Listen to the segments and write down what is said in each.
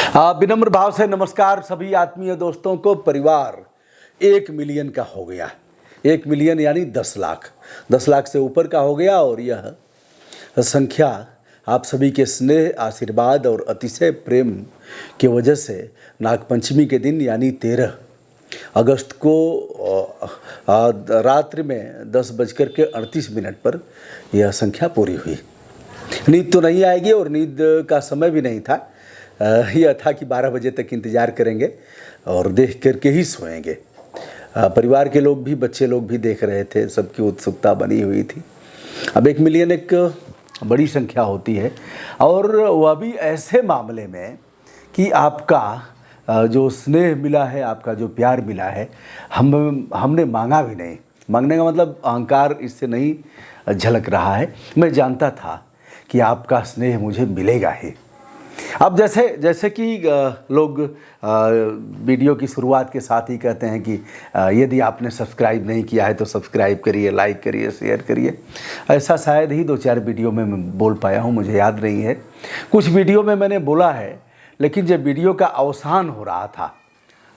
विनम्र भाव से नमस्कार सभी आत्मीय दोस्तों को। परिवार 1 मिलियन का हो गया। 1 मिलियन यानी 10 लाख, 10 लाख से ऊपर का हो गया। और यह संख्या आप सभी के स्नेह, आशीर्वाद और अतिशय प्रेम की वजह से नागपंचमी के दिन यानी 13 अगस्त को रात्रि में 10:38 पर यह संख्या पूरी हुई। नींद तो नहीं आएगी और नींद का समय भी नहीं था। यह था कि 12 बजे तक इंतज़ार करेंगे और देख करके ही सोएंगे। परिवार के लोग भी, बच्चे लोग भी देख रहे थे, सबकी उत्सुकता बनी हुई थी। अब 1 मिलियन एक बड़ी संख्या होती है, और वह भी ऐसे मामले में कि आपका जो स्नेह मिला है, आपका जो प्यार मिला है, हमने मांगा भी नहीं। मांगने का मतलब अहंकार इससे नहीं झलक रहा है। मैं जानता था कि आपका स्नेह मुझे मिलेगा ही। अब जैसे कि लोग वीडियो की शुरुआत के साथ ही कहते हैं कि यदि आपने सब्सक्राइब नहीं किया है तो सब्सक्राइब करिए, लाइक करिए, शेयर करिए। ऐसा शायद ही 2-4 वीडियो में मैं बोल पाया हूँ, मुझे याद नहीं है। कुछ वीडियो में मैंने बोला है, लेकिन जब वीडियो का अवसान हो रहा था,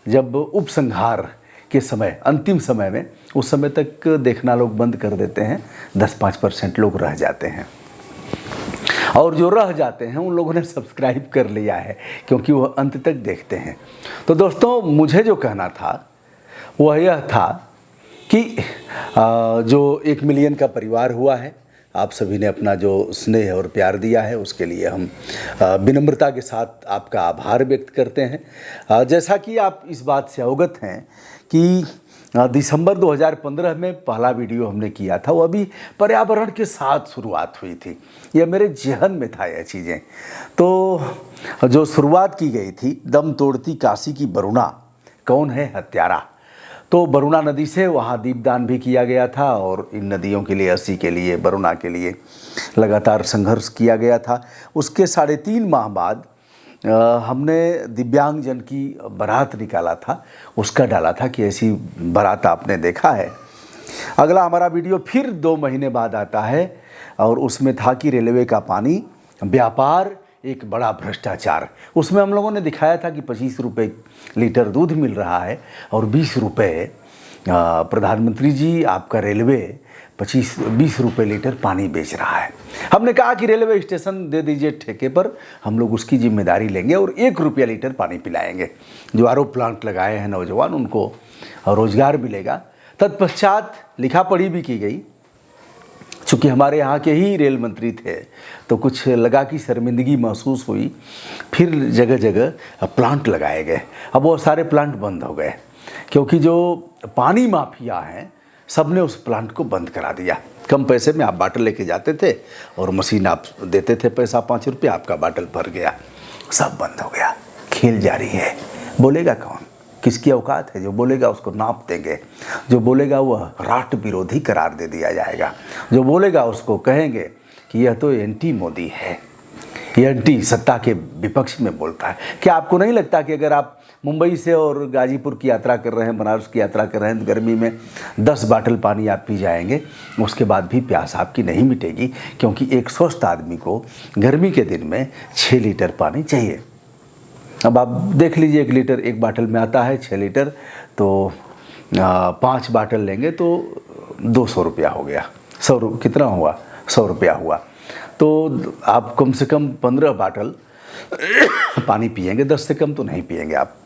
जब उपसंहार के समय, अंतिम समय में, उस समय तक देखना लोग बंद कर देते हैं। 10-5% लोग रह जाते हैं, और जो रह जाते हैं उन लोगों ने सब्सक्राइब कर लिया है, क्योंकि वो अंत तक देखते हैं। तो दोस्तों, मुझे जो कहना था वह यह था कि जो 1 मिलियन का परिवार हुआ है, आप सभी ने अपना जो स्नेह और प्यार दिया है, उसके लिए हम विनम्रता के साथ आपका आभार व्यक्त करते हैं। जैसा कि आप इस बात से अवगत हैं कि दिसंबर 2015 में पहला वीडियो हमने किया था, वो अभी पर्यावरण के साथ शुरुआत हुई थी। यह मेरे जहन में था यह चीज़ें। तो जो शुरुआत की गई थी, दम तोड़ती काशी की वरुणा, कौन है हत्यारा। तो वरुणा नदी से वहाँ दीपदान भी किया गया था, और इन नदियों के लिए, अस्सी के लिए, वरुणा के लिए लगातार संघर्ष किया गया था। उसके 3.5 माह बाद हमने दिव्यांगजन की बारात निकाला था। उसका डाला था कि ऐसी बारात आपने देखा है। अगला हमारा वीडियो फिर 2 महीने बाद आता है, और उसमें था कि रेलवे का पानी व्यापार एक बड़ा भ्रष्टाचार। उसमें हम लोगों ने दिखाया था कि 25 रुपये लीटर दूध मिल रहा है, और 20 रुपये प्रधानमंत्री जी, आपका रेलवे 20 रुपये लीटर पानी बेच रहा है। हमने कहा कि रेलवे स्टेशन दे दीजिए ठेके पर, हम लोग उसकी जिम्मेदारी लेंगे और 1 रुपया लीटर पानी पिलाएंगे। जो आरओ प्लांट लगाए हैं नौजवान, उनको रोजगार मिलेगा। तत्पश्चात लिखा पढ़ी भी की गई। चूँकि हमारे यहाँ के ही रेल मंत्री थे, तो कुछ लगा कि शर्मिंदगी महसूस हुई। फिर जगह जगह प्लांट लगाए गए। अब वो सारे प्लांट बंद हो गए, क्योंकि जो पानी माफिया हैं, सब ने उस प्लांट को बंद करा दिया। कम पैसे में आप बाटल लेके जाते थे, और मशीन आप देते थे पैसा 5 रुपये, आपका बाटल भर गया। सब बंद हो गया। खेल जारी है। बोलेगा कौन? किसकी औकात है? जो बोलेगा उसको नाप देंगे। जो बोलेगा वह राष्ट्र विरोधी करार दे दिया जाएगा। जो बोलेगा उसको कहेंगे कि यह तो एंटी मोदी है, ये एंटी सत्ता के विपक्ष में बोलता है। क्या आपको नहीं लगता कि अगर आप मुंबई से और गाजीपुर की यात्रा कर रहे हैं, बनारस की यात्रा कर रहे हैं, तो गर्मी में 10 बाटल पानी आप पी जाएंगे, उसके बाद भी प्यास आपकी नहीं मिटेगी, क्योंकि एक स्वस्थ आदमी को गर्मी के दिन में 6 लीटर पानी चाहिए। अब आप देख लीजिए, 1 लीटर एक बाटल में आता है, 6 लीटर, तो 5 बाटल लेंगे तो 200 रुपया हो गया। कितना हुआ? 100 रुपया हुआ। तो आप कम से कम 15 बाटल पानी पिएंगे, 10 से कम तो नहीं पिएंगे आप।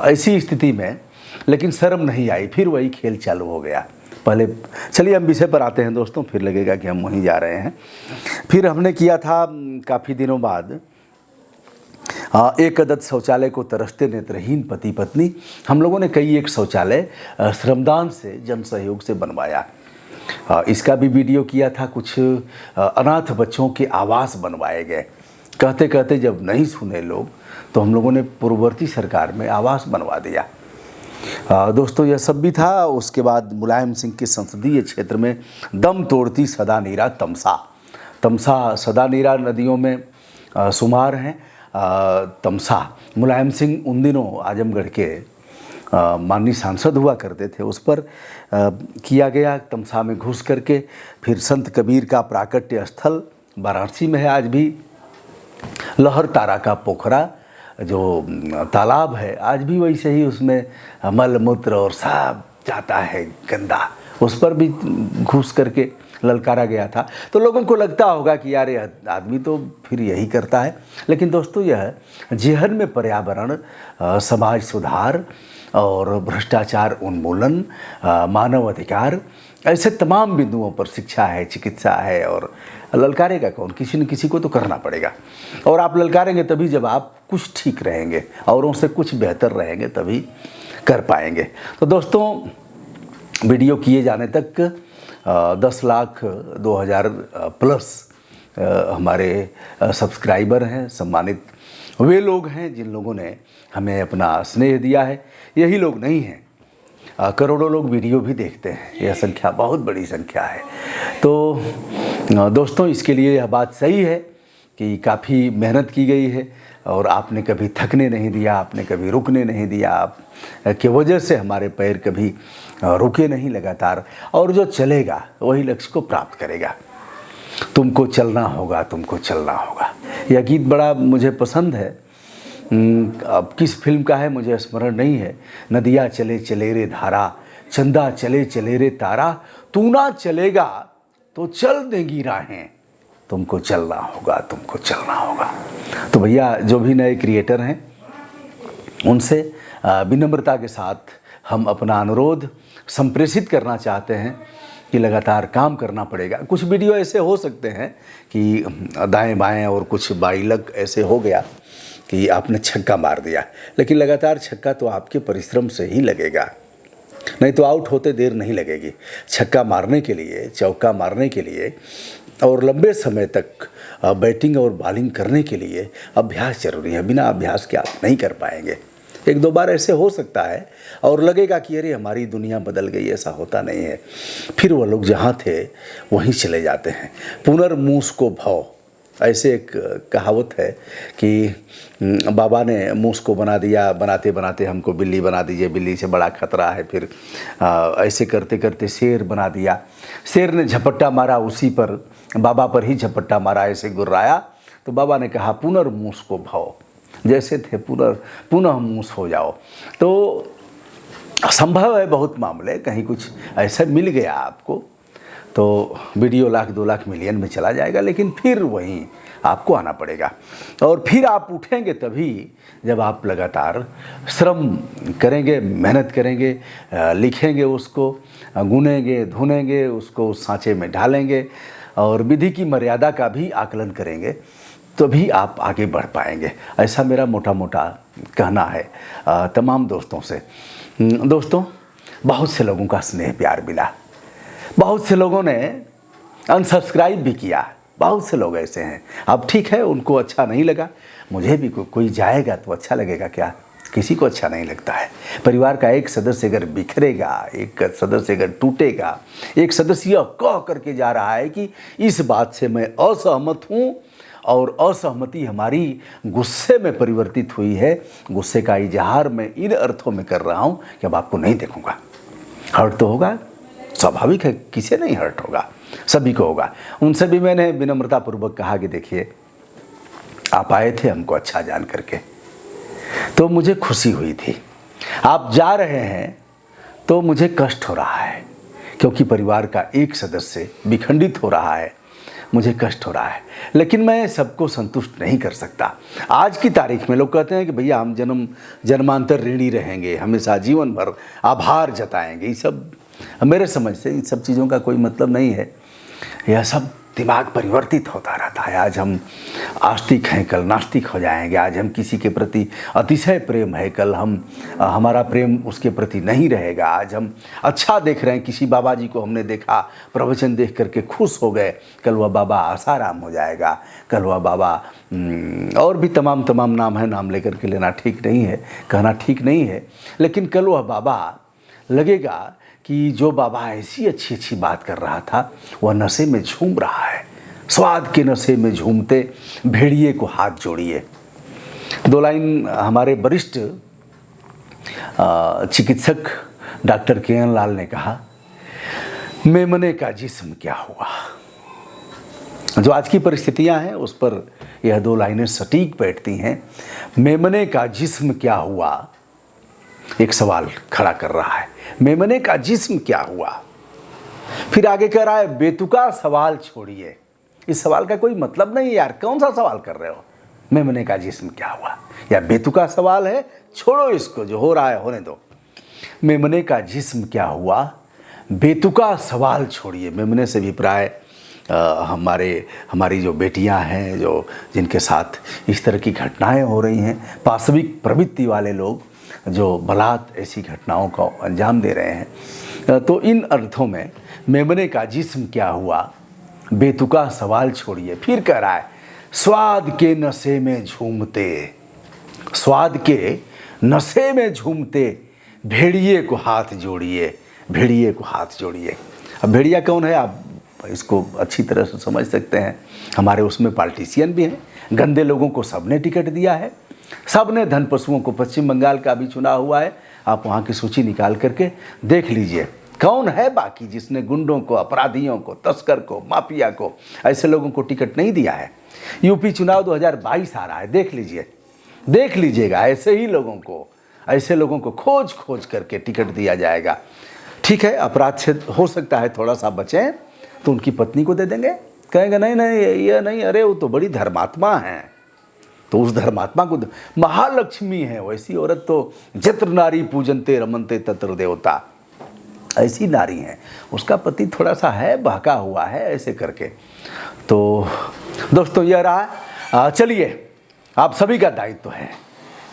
ऐसी स्थिति में लेकिन शर्म नहीं आई, फिर वही खेल चालू हो गया। पहले चलिए हम विषय पर आते हैं दोस्तों, फिर लगेगा कि हम वहीं जा रहे हैं। फिर हमने किया था काफ़ी दिनों बाद, एक अदद शौचालय को तरसते नेत्रहीन पति पत्नी। हम लोगों ने कई एक शौचालय श्रमदान से, जन सहयोग से बनवाया। इसका भी वीडियो किया था। कुछ अनाथ बच्चों के आवास बनवाए गए। कहते कहते जब नहीं सुने लोग, तो हम लोगों ने पूर्ववर्ती सरकार में आवास बनवा दिया। दोस्तों, यह सब भी था। उसके बाद मुलायम सिंह के संसदीय क्षेत्र में दम तोड़ती सदा नीरा तमसा सदा नीरा नदियों में शुमार हैं। तमसा, मुलायम सिंह उन दिनों आजमगढ़ के माननीय सांसद हुआ करते थे। उस पर किया गया, तमसा में घुस करके। फिर संत कबीर का प्राकट्य स्थल वाराणसी में है आज भी। लहर तारा का पोखरा जो तालाब है, आज भी वैसे ही उसमें मल मूत्र और सब जाता है गंदा, उस पर भी घुस करके ललकारा गया था। तो लोगों को लगता होगा कि यार ये आदमी तो फिर यही करता है, लेकिन दोस्तों यह जेहन में पर्यावरण, समाज सुधार और भ्रष्टाचार उन्मूलन, मानव अधिकार, ऐसे तमाम बिंदुओं पर शिक्षा है, चिकित्सा है। और ललकारेगा कौन? किसी न किसी को तो करना पड़ेगा। और आप ललकारेंगे तभी जब आप कुछ ठीक रहेंगे, औरों से कुछ बेहतर रहेंगे, तभी कर पाएंगे। तो दोस्तों वीडियो किए जाने तक 10,02,000 प्लस हमारे सब्सक्राइबर हैं। सम्मानित वे लोग हैं जिन लोगों ने हमें अपना स्नेह दिया है। यही लोग नहीं हैं, करोड़ों लोग वीडियो भी देखते हैं। यह संख्या बहुत बड़ी संख्या है। तो दोस्तों इसके लिए यह बात सही है कि काफ़ी मेहनत की गई है और आपने कभी थकने नहीं दिया, आपने कभी रुकने नहीं दिया। आप की वजह से हमारे पैर कभी रुके नहीं लगातार, और जो चलेगा वही लक्ष्य को प्राप्त करेगा। तुमको चलना होगा, तुमको चलना होगा। यह गीत बड़ा मुझे पसंद है। अब किस फिल्म का है मुझे स्मरण नहीं है। नदिया चले चले रे धारा, चंदा चले चले रे तारा, तू ना चलेगा तो चल देंगी राहें, तुमको चलना होगा, तुमको चलना होगा। तो भैया जो भी नए क्रिएटर हैं उनसे विनम्रता के साथ हम अपना अनुरोध संप्रेषित करना चाहते हैं कि लगातार काम करना पड़ेगा। कुछ वीडियो ऐसे हो सकते हैं कि दाएं बाएं और कुछ बाइलक ऐसे हो गया कि आपने छक्का मार दिया, लेकिन लगातार छक्का तो आपके परिश्रम से ही लगेगा, नहीं तो आउट होते देर नहीं लगेगी। छक्का मारने के लिए, चौका मारने के लिए और लंबे समय तक बैटिंग और बॉलिंग करने के लिए अभ्यास जरूरी है। बिना अभ्यास के आप नहीं कर पाएंगे। एक दो बार ऐसे हो सकता है और लगेगा कि अरे हमारी दुनिया बदल गई, ऐसा होता नहीं है। फिर वो लोग जहाँ थे वहीं चले जाते हैं। पुनर्मूस को भव, ऐसे एक कहावत है कि बाबा ने मूस को बना दिया, बनाते बनाते हमको बिल्ली बना दीजिए, बिल्ली से बड़ा खतरा है। फिर ऐसे करते करते शेर बना दिया, शेर ने झपट्टा मारा उसी पर, बाबा पर ही झपट्टा मारा, ऐसे गुर्राया। तो बाबा ने कहा पुनर्मूस को भव, जैसे थे पुनः मूस हो जाओ। तो संभव है बहुत मामले, कहीं कुछ ऐसा मिल गया आपको तो वीडियो लाख 2 लाख मिलियन में चला जाएगा, लेकिन फिर वहीं आपको आना पड़ेगा। और फिर आप उठेंगे तभी जब आप लगातार श्रम करेंगे, मेहनत करेंगे, लिखेंगे, उसको गुनेंगे, धुनेंगे, उसको सांचे में ढालेंगे और विधि की मर्यादा का भी आकलन करेंगे, तभी आप आगे बढ़ पाएंगे। ऐसा मेरा मोटा मोटा कहना है तमाम दोस्तों से। दोस्तों बहुत से लोगों का स्नेह प्यार मिला, बहुत से लोगों ने अनसब्सक्राइब भी किया, बहुत से लोग ऐसे हैं। अब ठीक है, उनको अच्छा नहीं लगा, मुझे भी कोई जाएगा तो अच्छा लगेगा क्या? किसी को अच्छा नहीं लगता है। परिवार का एक सदस्य अगर बिखरेगा, एक सदस्य अगर टूटेगा, एक सदस्य यह कह करके जा रहा है कि इस बात से मैं असहमत हूँ और असहमति हमारी गुस्से में परिवर्तित हुई है, गुस्से का इजहार मैं इन अर्थों में कर रहा हूँ कि अब आपको नहीं देखूँगा। हर्ट तो होगा, स्वाभाविक है, किसे नहीं हर्ट होगा, सभी को होगा। उनसे भी मैंने विनम्रतापूर्वक कहा कि देखिए आप आए थे हमको अच्छा जान करके, तो मुझे खुशी हुई थी। आप जा रहे हैं तो मुझे कष्ट हो रहा है, क्योंकि परिवार का एक सदस्य विखंडित हो रहा है, मुझे कष्ट हो रहा है। लेकिन मैं सबको संतुष्ट नहीं कर सकता। आज की तारीख में लोग कहते हैं कि भैया हम जन्मांतर ऋणी रहेंगे, हमेशा जीवन भर आभार जताएंगे। ये सब मेरे समझ से इन सब चीज़ों का कोई मतलब नहीं है। यह सब दिमाग परिवर्तित होता रहता है। आज हम आस्तिक हैं, कल नास्तिक हो जाएंगे। आज हम किसी के प्रति अतिशय प्रेम है, कल हमारा प्रेम उसके प्रति नहीं रहेगा। आज हम अच्छा देख रहे हैं, किसी बाबा जी को हमने देखा, प्रवचन देख करके खुश हो गए, कल वह बाबा आसाराम हो जाएगा, कल वह बाबा और भी तमाम नाम है, नाम लेकर के लेना ठीक नहीं है, कहना ठीक नहीं है, लेकिन कल वह बाबा लगेगा कि जो बाबा ऐसी अच्छी बात कर रहा था वह नशे में झूम रहा है। स्वाद के नशे में झूमते भेड़िए को हाथ जोड़िए। 2 लाइन हमारे वरिष्ठ चिकित्सक डॉक्टर के.एन. लाल ने कहा, मेमने का जिस्म क्या हुआ, जो आज की परिस्थितियां हैं उस पर यह 2 लाइनें सटीक बैठती हैं। मेमने का जिस्म क्या हुआ, एक सवाल खड़ा कर रहा है, मेमने का जिस्म क्या हुआ। फिर आगे कह रहा है बेतुका सवाल छोड़िए। इस सवाल का कोई मतलब नहीं यार, कौन सा सवाल कर रहे हो, मेमने का जिस्म क्या हुआ, या बेतुका सवाल है, छोड़ो इसको, जो हो रहा है होने दो। मेमने का जिस्म क्या हुआ, बेतुका सवाल छोड़िए। मेमने से भी प्राय हमारी जो बेटियां हैं, जो जिनके साथ इस तरह की घटनाएं हो रही हैं, पाशविक प्रवृत्ति वाले लोग जो बलात् ऐसी घटनाओं को अंजाम दे रहे हैं, तो इन अर्थों में मेमने का जिस्म क्या हुआ, बेतुका सवाल छोड़िए। फिर कह रहा है स्वाद के नशे में झूमते, स्वाद के नशे में झूमते भेड़िए को हाथ जोड़िए, भेड़िए को हाथ जोड़िए। अब भेड़िया कौन है, आप इसको अच्छी तरह से समझ सकते हैं। हमारे उसमें पॉलिटिशियन भी हैं, गंदे लोगों को सबने टिकट दिया है, सबने धन पशुओं को। पश्चिम बंगाल का भी चुनाव हुआ है, आप वहाँ की सूची निकाल करके देख लीजिए कौन है बाकी जिसने गुंडों को, अपराधियों को, तस्कर को, माफिया को, ऐसे लोगों को टिकट नहीं दिया है। यूपी चुनाव 2022 आ रहा है, देख लीजिए, देख लीजिएगा, ऐसे ही लोगों को, ऐसे लोगों को खोज खोज करके टिकट दिया जाएगा। ठीक है, अपराध से हो सकता है थोड़ा सा बचें तो उनकी पत्नी को दे देंगे, कहेंगे नहीं नहीं ये नहीं, अरे वो तो बड़ी धर्मात्मा है, तो उस धर्मात्मा को, महालक्ष्मी है वैसी औरत तो, जत्र नारी पूजनते रमनते तत्र देवता, ऐसी नारी है, उसका पति थोड़ा सा है, बहका हुआ है, ऐसे करके। तो दोस्तों ये रहा, चलिए आप सभी का दायित्व है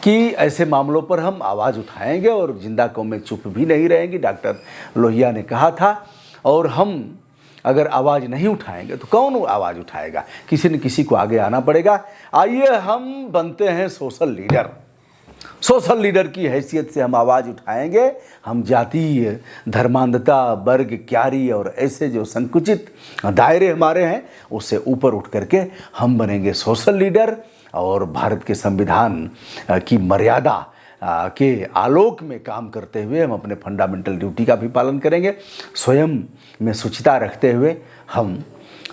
कि ऐसे मामलों पर हम आवाज़ उठाएंगे और जिंदा कौमें चुप भी नहीं रहेंगी, डॉक्टर लोहिया ने कहा था। और हम अगर आवाज़ नहीं उठाएंगे तो कौन आवाज़ उठाएगा, किसी न किसी को आगे आना पड़ेगा। आइए हम बनते हैं सोशल लीडर, सोशल लीडर की हैसियत से हम आवाज़ उठाएंगे। हम जातीय, धर्मांधता, वर्ग, क्यारी और ऐसे जो संकुचित दायरे हमारे हैं उससे ऊपर उठ करके हम बनेंगे सोशल लीडर, और भारत के संविधान की मर्यादा के आलोक में काम करते हुए हम अपने फंडामेंटल ड्यूटी का भी पालन करेंगे। स्वयं में शुचिता रखते हुए हम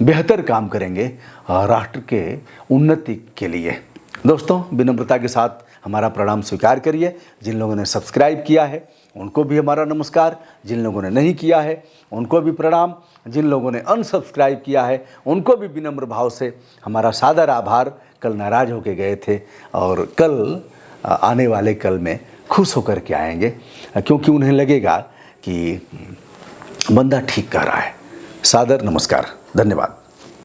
बेहतर काम करेंगे राष्ट्र के उन्नति के लिए। दोस्तों विनम्रता के साथ हमारा प्रणाम स्वीकार करिए। जिन लोगों ने सब्सक्राइब किया है उनको भी हमारा नमस्कार, जिन लोगों ने नहीं किया है उनको भी प्रणाम, जिन लोगों ने अनसब्सक्राइब किया है उनको भी विनम्र भाव से हमारा सादर आभार। कल नाराज़ होके गए थे और कल आने वाले कल में खुश होकर के आएंगे, क्योंकि उन्हें लगेगा कि बंदा ठीक कह रहा है। सादर नमस्कार, धन्यवाद।